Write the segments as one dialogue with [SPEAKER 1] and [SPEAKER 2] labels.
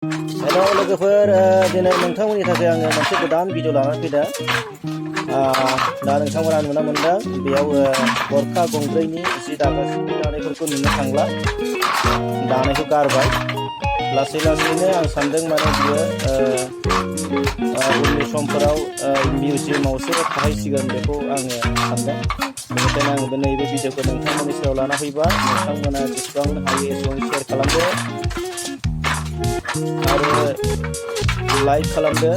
[SPEAKER 1] Hello लोगोफोर, दिनै नोंथांमोननि थाखाय आङो मोनसे गोदान भिडिअ लानानै फैदों। दा नोंथांमोना नुनो मोनदों बेयाव गरखा गंब्रैनि जि दानायफोरखौ नुनो थांला, दानायखौ गारबाय। लासै लासैनो आं सानदों माने बियो उननि समफोराव मिउजियामावसो थाहैसिगोन बेखौ आङो सानदों। बेनिखायनो आं नैबे भिडिअखौ नोंथांमोननि सायाव लाना फैबाय। नोंथांमोना जेसेबां हायो एसेबां शेयार खालामदो आरो लाइक खालामदो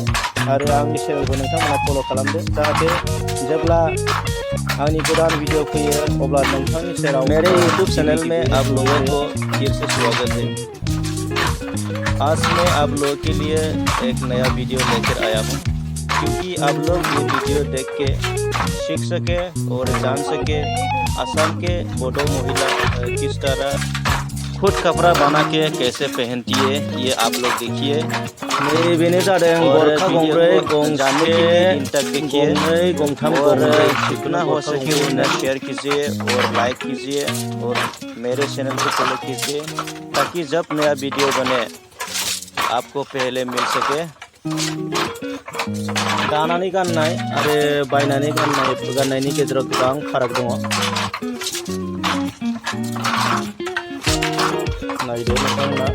[SPEAKER 1] आरो आंनि चेनेलखौ नोंथांमोना फल' खालामदो, जाहाथे जेब्ला आंनि गोदान वीडियो फैयो अब्ला नोंथांनि सेराव। मेरे यूट्यूब चैनल में आप लोगों को फिर से स्वागत है। आज मैं आप लोगों के लिए एक नया वीडियो लेकर आया हूँ, क्योंकि आप लोग ये वीडियो देख के सीख सके और जान सके असम के बोडो महिला किस तरह खुद कपड़ा बना के कैसे पहनती है, ये आप लोग देखिए। बेनो जादों गरखा गंब्रै गंसे तक देखिए और जितना हो सके उन्हें शेयर कीजिए और लाइक कीजिए और मेरे चैनल को फॉलो कीजिए, ताकि जब नया वीडियो बने आपको पहले मिल सके। दानानै गाननाय आरो बायनानै गाननायनि गेजेराव गोबां फाराग दङ। नायदो नोंथांमोना।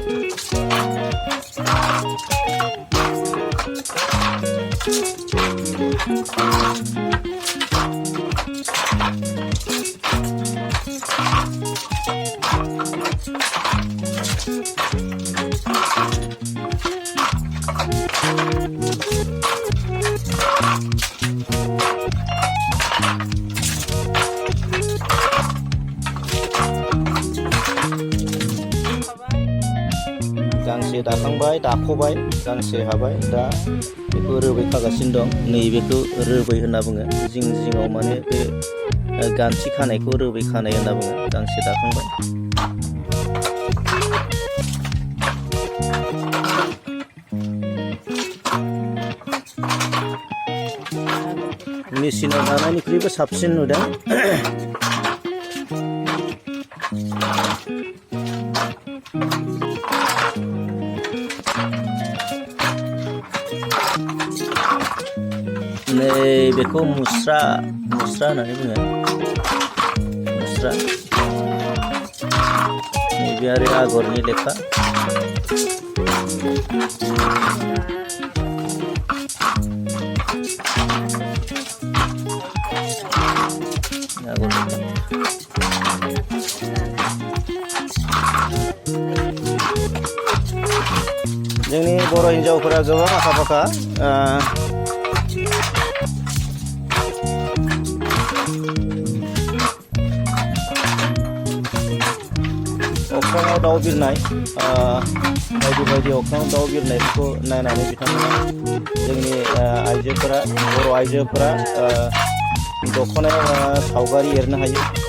[SPEAKER 1] गांसे दाखांबाय, दाख'बाय, गांसे हाबाय, दा बेखौ रोबै खागासिनो दं। नैबेखौ रोबै होनना बुङो। जिं जिङाव माने बे गान्थि खानायखौ रोबै खानाय होनना बुङो। गांसे दाखांबाय। मेसिनाव दानायनिख्रुइबो साबसिन नुदों। बेखौ मुस्रा होननानै बुङो। मुस्रा। नैबे आरो आगरनि लेखा। जोंनि बर' हिन्जावफोरा गोबां आखा फाखा। अख्राङाव दाउ बिरनाय, बायदि बायदि अख्राङाव दाउ बिरनायफोरखौ नायनानै बिथांमोना जोंनि आइजोफोरा, बर' आइजोफोरा दख'नायाव सावगारि एरनो हायो।